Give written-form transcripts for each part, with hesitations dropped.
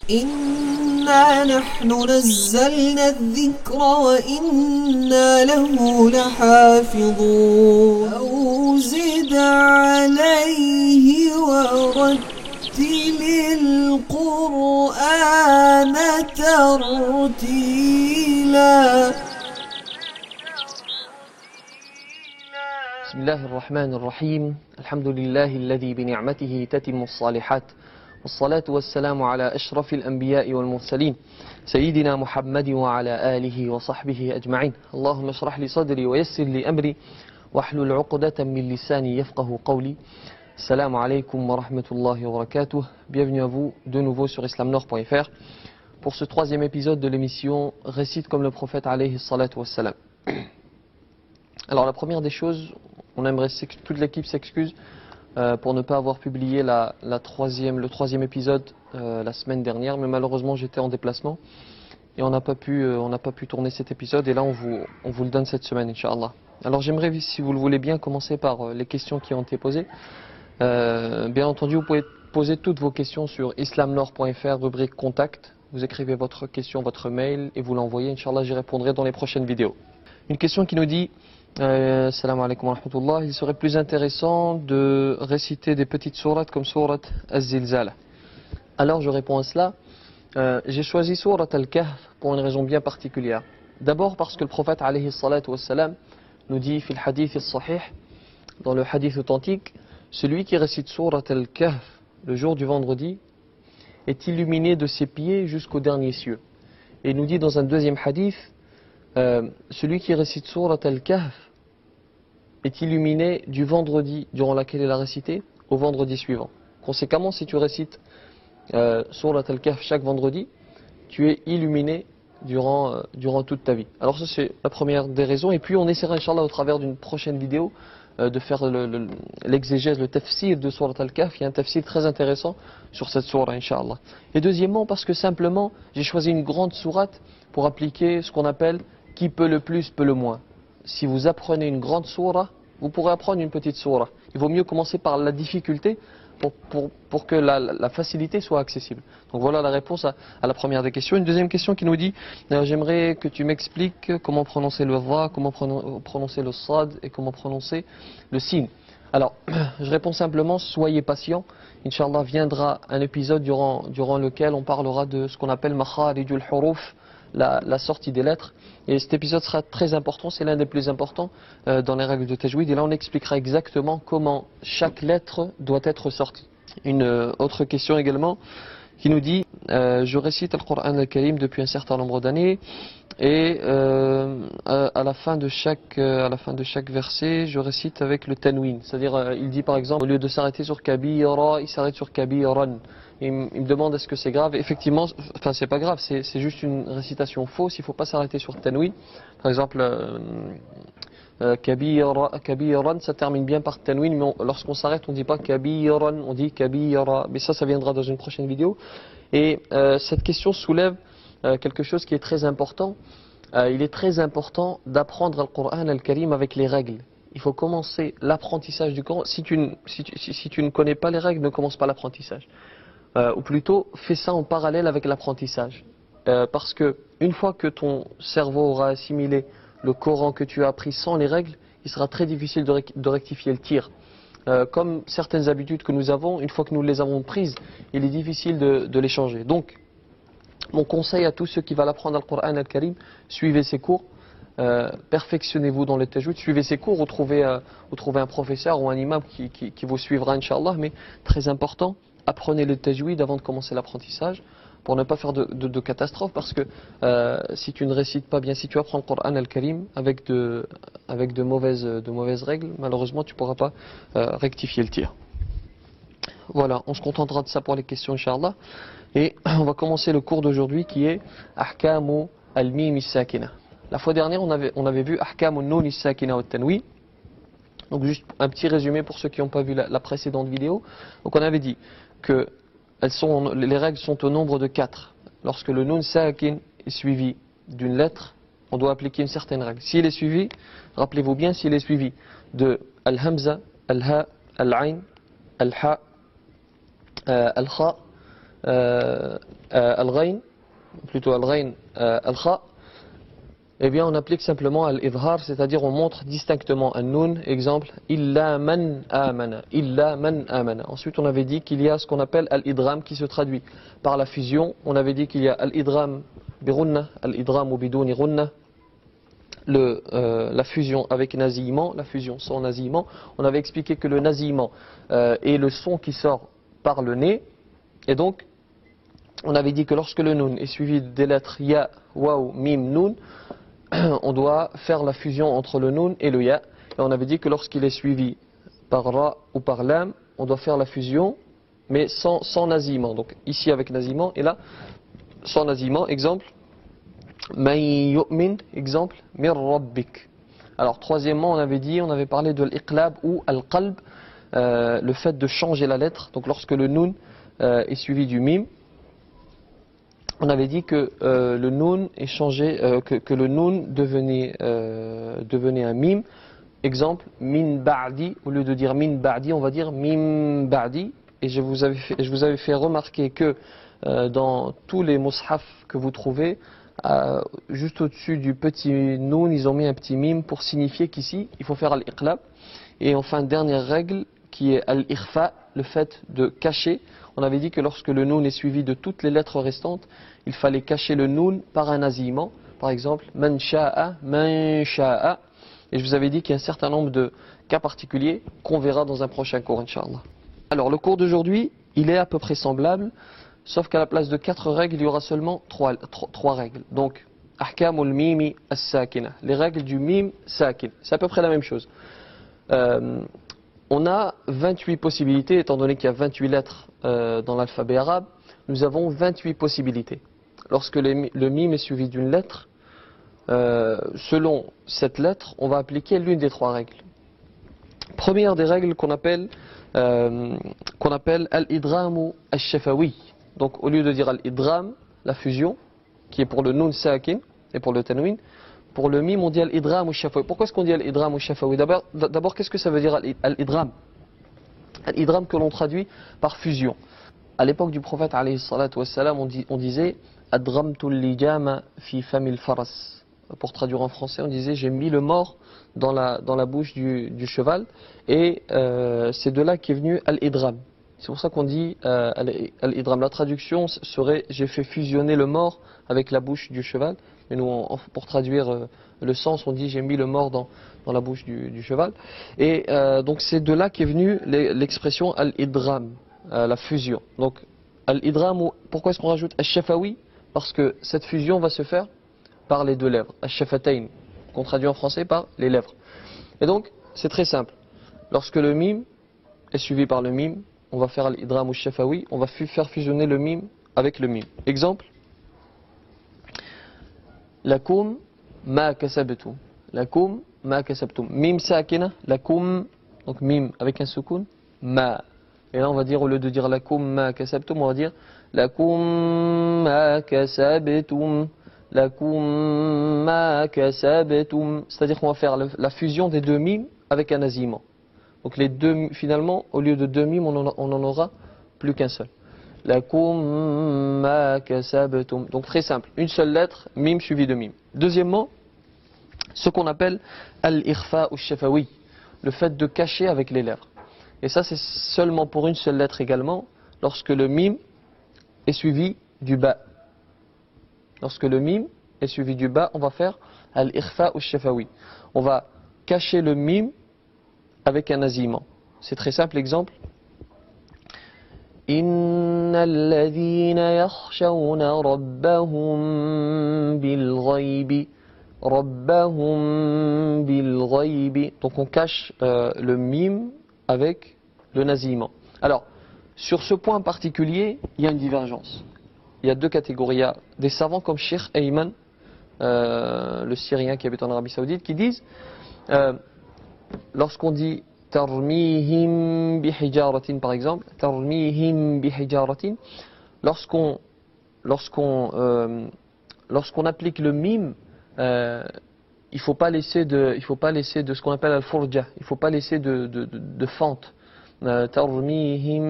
إنا نحن نزلنا الذكر وإنا له لحافظون أو زد عليه ورتل القرآن ترتيلا. بسم الله الرحمن الرحيم. الحمد لله الذي بنعمته تتم الصالحات، والصلاة والسلام على أشرف الأنبياء والمرسلين سيدنا محمد وعلى آله وصحبه أجمعين. اللهم اشرح لي صدري ويسر لي أمري واحلل عقدة من لساني يفقه قولي. Salam alaikum wa rahmatullahi wa barakatuh. Bienvenue à vous de nouveau sur islamnord.fr pour ce troisième épisode de l'émission Récite comme le prophète alayhi salatu wassalam. Alors la première des choses, on aimerait que toute l'équipe s'excuse pour ne pas avoir publié le troisième épisode la semaine dernière, mais malheureusement j'étais en déplacement et on n'a pas pu tourner cet épisode, et là on vous le donne cette semaine, Inch'Allah. Alors j'aimerais, si vous le voulez bien, commencer par les questions qui ont été posées. Bien entendu, vous pouvez poser toutes vos questions sur islamnord.fr, rubrique contact. Vous écrivez votre question, votre mail et vous l'envoyez. Inch'Allah, j'y répondrai dans les prochaines vidéos. Une question qui nous dit Salam alaikum wa rahmatullah. Il serait plus intéressant de réciter des petites sourates comme sourate Az-Zilzala. Alors je réponds à cela. J'ai choisi sourate Al-Kahf pour une raison bien particulière. D'abord parce que le prophète alayhi salatu wassalam nous dit fil hadith as-sahih, dans le hadith authentique, celui qui récite sourate Al-Kahf le jour du vendredi est illuminé de ses pieds jusqu'au dernier cieux. Et il nous dit dans un deuxième hadith, celui qui récite sourate Al-Kahf est illuminé du vendredi durant lequel il a récité au vendredi suivant. Conséquemment, si tu récites sourate Al-Kahf chaque vendredi, tu es illuminé durant toute ta vie. Alors ça, c'est la première des raisons. Et puis on essaiera, Inch'Allah, au travers d'une prochaine vidéo, de faire l'exégèse, le tafsir de sourate Al-Kahf. Il y a un tafsir très intéressant sur cette sourate, Inch'Allah. Et deuxièmement, parce que simplement, j'ai choisi une grande sourate pour appliquer ce qu'on appelle qui peut le plus, peut le moins. Si vous apprenez une grande sourate, vous pourrez apprendre une petite sourate. Il vaut mieux commencer par la difficulté pour que la facilité soit accessible. Donc voilà la réponse à la première des questions. Une deuxième question qui nous dit j'aimerais que tu m'expliques comment prononcer le va, comment prononcer le sad et comment prononcer le sin. Alors, je réponds simplement, soyez patient. Inch'Allah, viendra un épisode durant lequel on parlera de ce qu'on appelle makharijul huruf, la sortie des lettres. Et cet épisode sera très important, c'est l'un des plus importants dans les règles de tajwid. Et là, on expliquera exactement comment chaque lettre doit être sortie. Une autre question également qui nous dit je récite le Coran al-Karim depuis un certain nombre d'années et à la fin de chaque verset, je récite avec le tanwin. C'est-à-dire, il dit par exemple, au lieu de s'arrêter sur kabira, il s'arrête sur kabiran. Il me demande est-ce que c'est grave. Effectivement, enfin c'est pas grave, c'est juste une récitation fausse. Il faut pas s'arrêter sur tanwin. Par exemple, kabiran, ça termine bien par tanwin, mais lorsqu'on s'arrête, on dit pas kabiran, on dit kabira. Mais ça viendra dans une prochaine vidéo. Et cette question soulève quelque chose qui est très important. Il est très important d'apprendre le Coran al-Karim avec les règles. Il faut commencer l'apprentissage du Coran. Si tu ne connais pas les règles, ne commence pas l'apprentissage. Ou plutôt, fais ça en parallèle avec l'apprentissage. Parce que une fois que ton cerveau aura assimilé le Coran que tu as appris sans les règles, il sera très difficile de rectifier le tir. Comme certaines habitudes que nous avons, une fois que nous les avons prises, il est difficile de les changer. Donc, mon conseil à tous ceux qui veulent apprendre le Coran al-Karim, suivez ces cours, perfectionnez-vous dans le tajwid, suivez ces cours, ou trouvez un professeur ou un imam qui vous suivra, Inch'Allah, mais très important, apprenez le tajwid avant de commencer l'apprentissage, pour ne pas faire de catastrophe, parce que si tu ne récites pas bien, si tu apprends le Coran al-Karim avec de mauvaises règles, malheureusement tu ne pourras pas rectifier le tir. Voilà, on se contentera de ça pour les questions, Inch'Allah. Et on va commencer le cours d'aujourd'hui qui est Ahkamu al-Mim as-Sakina. La fois dernière, on avait vu Ahkamu al-Nun as-Sakina wa al-Tanwin. Donc juste un petit résumé pour ceux qui n'ont pas vu la précédente vidéo. Donc on avait dit que les règles sont au nombre de 4. Lorsque le Nun Sakin est suivi d'une lettre, on doit appliquer une certaine règle. S'il est suivi, rappelez-vous bien, s'il est suivi de Al-Hamza, Al-Ha, Al-Ain, Al-Ha, Al-Kha, al-ghayn, plutôt al-ghayn, al-kha, eh bien on applique simplement al-idhar, c'est-à-dire on montre distinctement un nun, exemple, illa man amana, illa man amana. Ensuite on avait dit qu'il y a ce qu'on appelle al-idgham qui se traduit par la fusion. On avait dit qu'il y a al-idgham bi ghunna, al-idgham ou biduni ghunna, la fusion avec nasillement, la fusion sans nasillement. On avait expliqué que le nasillement est le son qui sort par le nez, et donc on avait dit que lorsque le nun est suivi des lettres ya, waw, mim, nun, on doit faire la fusion entre le nun et le ya. Et on avait dit que lorsqu'il est suivi par ra ou par lam, on doit faire la fusion, mais sans nasillement. Donc ici avec nasillement et là sans nasillement. Exemple, man yu'min, exemple, mir rabbik. Alors troisièmement, on avait parlé de l'iqlab ou al-qalb, le fait de changer la lettre. Donc lorsque le nun est suivi du mim, on avait dit que le nun est changé, que le nun devenait un mim. Exemple, min ba'di, au lieu de dire min ba'di, on va dire mim ba'di. Et je vous avais fait remarquer que dans tous les mushaf que vous trouvez, juste au-dessus du petit nun, ils ont mis un petit mim pour signifier qu'ici, il faut faire al-iqlab. Et enfin, dernière règle, qui est al-ikhfa, le fait de cacher. On avait dit que lorsque le nun est suivi de toutes les lettres restantes, il fallait cacher le nun par un nasillement. Par exemple, man sha'a, man sha'a. Et je vous avais dit qu'il y a un certain nombre de cas particuliers qu'on verra dans un prochain cours, Inch'Allah. Alors, le cours d'aujourd'hui, il est à peu près semblable, sauf qu'à la place de 4 règles, il y aura seulement 3 règles. Donc, ahkamul mimi as-sakina, les règles du mim sakin. C'est à peu près la même chose. On a 28 possibilités, étant donné qu'il y a 28 lettres dans l'alphabet arabe, nous avons 28 possibilités. Lorsque le mim est suivi d'une lettre, selon cette lettre, on va appliquer l'une des 3 règles. Première des règles qu'on appelle al-idramu al-shafawi. Donc au lieu de dire al-idram, la fusion, qui est pour le nun sakin et pour le tanwin, pour le mim on dit al-idram ou shafawi. Pourquoi est-ce qu'on dit al-idram ou shafawi? D'abord, qu'est-ce que ça veut dire al-idram? Al-idram que l'on traduit par fusion. À l'époque du prophète alayhi salatu wassalam, on disait adramtu lijama fi famil faras. Pour traduire en français, on disait j'ai mis le mort dans la bouche du cheval, et c'est de là qu'est venu al-idram. C'est pour ça qu'on dit al-idram. La traduction serait j'ai fait fusionner le mort avec la bouche du cheval. Mais nous, pour traduire le sens, on dit j'ai mis le mort dans la bouche du cheval. Et donc c'est de là qu'est venue l'expression al-idram, la fusion. Donc al-idram, pourquoi est-ce qu'on rajoute al-shafawi? Parce que cette fusion va se faire par les 2 lèvres, al-shafatayn, qu'on traduit en français par les lèvres. Et donc c'est très simple. Lorsque le mim est suivi par le mim, on va faire al-idram ou al-shafawi, on va faire fusionner le mim avec le mim. Exemple, lakum ma kasabtum. Lakum ma kasabtum. Mim sakina, lakum, donc mim avec un soukoun, ma. Et là on va dire, au lieu de dire lakum ma kasabtum, on va dire lakum ma kasabtum. Lakum ma kasabtum. C'est-à-dire qu'on va faire la fusion des 2 mims avec un nasillement. Donc les 2, finalement, au lieu de 2 mims, on en aura plus qu'un seul. Lakum ma kasabtum. Donc très simple, une seule lettre, mim suivi de mim. Deuxièmement, ce qu'on appelle al-ikhfa ou shafawi, le fait de cacher avec les lèvres. Et ça c'est seulement pour une seule lettre également, lorsque le mim est suivi du ba. Lorsque le mim est suivi du ba, on va faire al-ikhfa ou shafawi. On va cacher le mim avec un nasillement. C'est très simple, exemple. Innal ladhina yakhshawna rabbahum bil ghaybi. Rabbahum bil ghaybi. Donc on cache le mim avec le nasillement. Alors, sur ce point particulier, il y a une divergence. Il y a 2 catégories. Il y a des savants comme Sheikh Ayman, le Syrien qui habite en Arabie Saoudite, qui disent lorsqu'on dit tarmihim bihijaratin par exemple, tarmihim bihijaratin, lorsqu'on applique le mim, il faut pas laisser de ce qu'on appelle al-furja, il faut pas laisser de fente ترميهم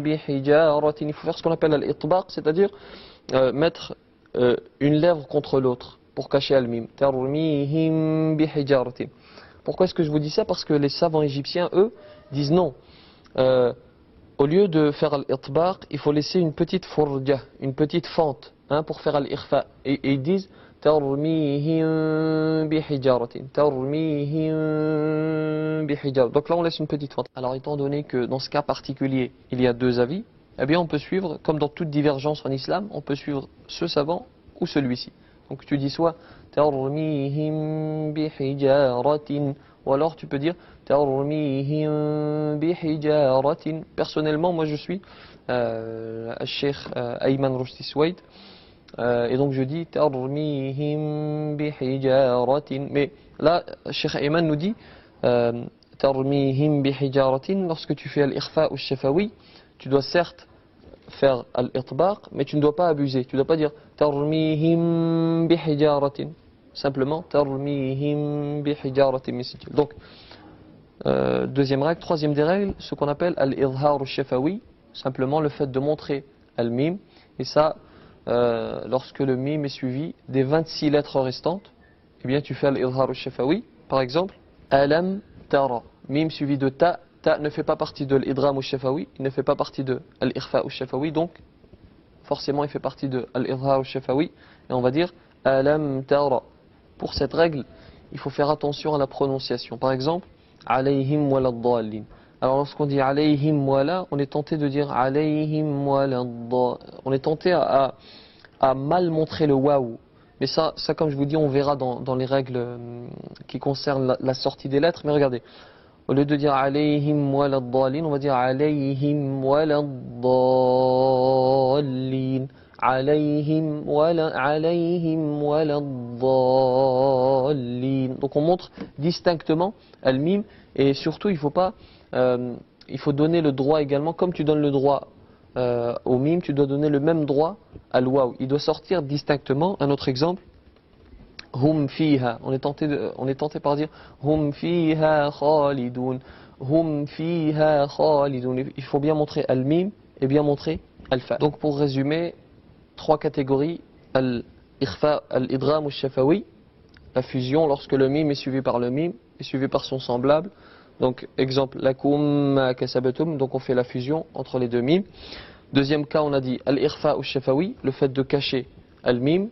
بحجارة. Il faut faire ce qu'on appelle al-itbaq, c'est-à-dire mettre une lèvre contre l'autre pour cacher al-mim. ترميهم بحجارة. Pourquoi est-ce que je vous dis ça? Parce que les savants égyptiens, eux, disent non. Au lieu de faire al-itbaq, il faut laisser une petite furja, une petite fente, hein, pour faire al-ikhfa. Et ils disent ترميهم بحجارة. ترميهم بحجارة. Donc là on laisse une petite fente. Alors étant donné que dans ce cas particulier il y a deux avis, eh bien on peut suivre, comme dans toute divergence en islam, on peut suivre ce savant ou celui-ci. Donc tu dis soit ترميهم بحجارة, ou alors tu peux dire ترميهم بحجارة. Personnellement moi je suis Cheikh Ayman Rushdi Suwaid. Et donc je dis tarmihim bihijaratin. Mais là, Cheikh Ayman nous dit tarmihim bihijaratin. Lorsque tu fais al-ikhfa ou shafawi, tu dois certes faire al-itbaq, mais tu ne dois pas abuser. Tu ne dois pas dire tarmihim bihijaratin. Simplement tarmihim bihijaratin. Donc, deuxième règle. Troisième des règles, ce qu'on appelle al-idhar ou shafawi. Simplement le fait de montrer al-mim. Et ça, lorsque le mim est suivi des 26 lettres restantes, eh bien tu fais al-idhar al-shafawi. Par exemple, alam tara, mim suivi de ta. Ta ne fait pas partie de l'idram al-shafawi, il ne fait pas partie de al-ikhfa al-shafawi, donc forcément il fait partie de al-idhar al-shafawi. Et on va dire alam tara. Pour cette règle, il faut faire attention à la prononciation. Par exemple, alayhim waladdallin. Alors lorsqu'on dit alayhim wala, on est tenté de dire alayhim wala. On est tenté à mal montrer le waouh. Mais ça comme je vous dis, on verra dans les règles qui concernent la sortie des lettres. Mais regardez, au lieu de dire alayhim wala dallin, on va dire alayhim wala dallin. Alayhim wala dallin. Donc on montre distinctement al-mim, et surtout il faut donner le droit également, comme tu donnes le droit au mim, tu dois donner le même droit à l'waw. Il doit sortir distinctement. Un autre exemple, hum fiha. On est tenté par dire hum fiha khalidun. Hum fiha khalidun. Il faut bien montrer al-mim et bien montrer al-fa. Donc pour résumer, trois catégories: al-ikhfa, al-idgham ou shafawi, la fusion lorsque le mim est suivi par le mim est suivi par son semblable. Donc, exemple, lakum ma kasabatum, donc on fait la fusion entre les deux mims. Deuxième cas, on a dit al-ikhfa ou shafawi, le fait de cacher al-mim.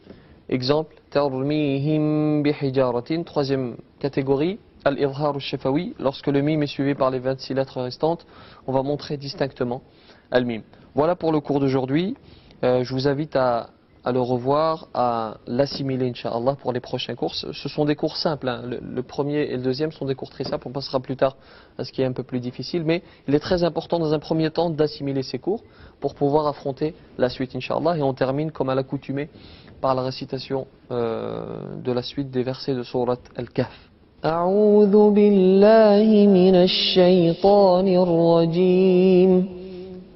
Exemple, tarmihim bihijaratin. Troisième catégorie, al-idhar ou shafawi, lorsque le mim est suivi par les 26 lettres restantes, on va montrer distinctement al-mim. Voilà pour le cours d'aujourd'hui. Je vous invite à le revoir, à l'assimiler, Inch'Allah, pour les prochains cours. Ce sont des cours simples, hein. Le premier et le deuxième sont des cours très simples. On passera plus tard à ce qui est un peu plus difficile, mais il est très important dans un premier temps d'assimiler ces cours pour pouvoir affronter la suite, Inch'Allah. Et on termine, comme à l'accoutumée, par la récitation de la suite des versets de Surat Al-Kahf. أعوذ بالله من الشيطان الرجيم.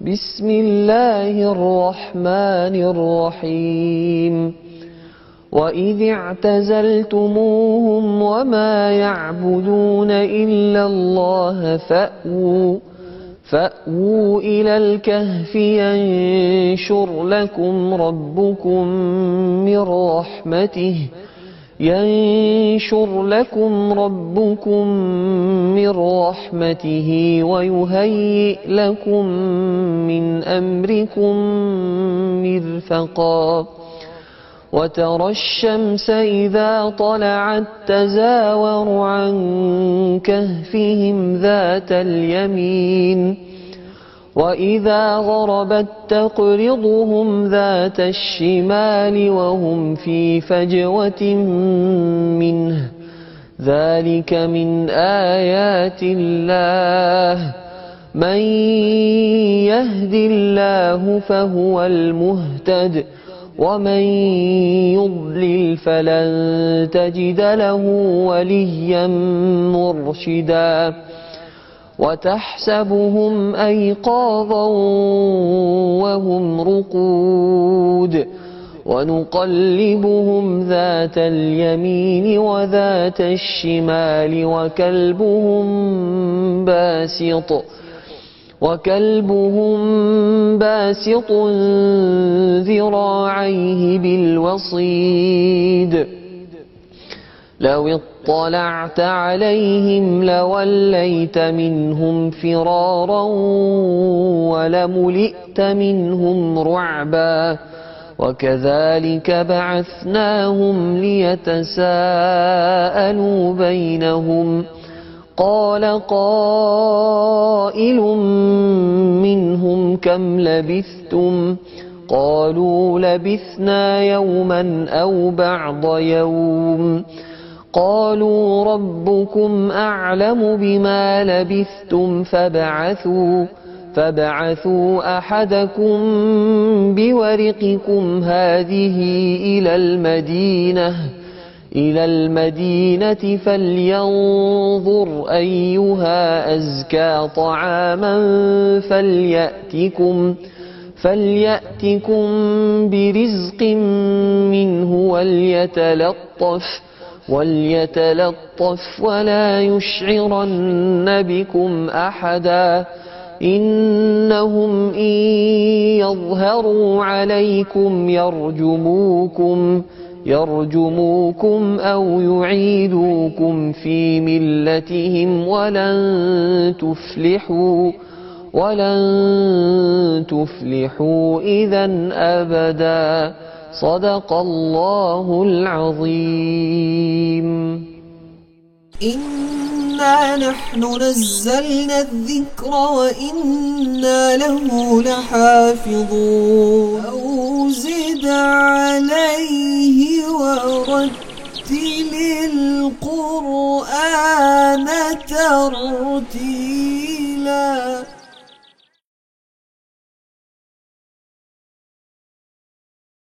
بسم الله الرحمن الرحيم. وإذ اعتزلتموهم وما يعبدون إلا الله فأووا إلى الكهف ينشر لكم ربكم من رحمته ويهيئ لكم من أمركم مرفقا. وترى الشمس إذا طلعت تزاور عن كهفهم ذات اليمين وإذا غربت تقرضهم ذات الشمال وهم في فجوة منه. ذلك من آيات الله. من يهد الله فهو المهتد ومن يضلل فلن تجد له وليا مرشدا. وتحسبهم أيقاظا وهم رقود ونقلبهم ذات اليمين وذات الشمال وكلبهم وكلبهم باسط ذراعيه بالوصيد لو اطلعت عليهم لوليت منهم فرارا ولملئت منهم رعبا وكذلك بعثناهم ليتساءلوا بينهم قال قائل منهم كم لبثتم قالوا لبثنا يوما أو بعض يوم قالوا ربكم أعلم بما لبثتم فابعثوا أحدكم بورقكم هذه إلى المدينة فلينظر أيها أزكى طعاما فليأتكم برزق منه وليتلطف ولا يشعرن بكم أحدا إنهم إن يظهروا عليكم يرجموكم أو يعيدوكم في ملتهم ولن تفلحوا إذا أبدا صدق الله العظيم. إنا نحن نزلنا الذكر وإنا له لحافظون أو زد عليه ورتل القرآن ترتيلا.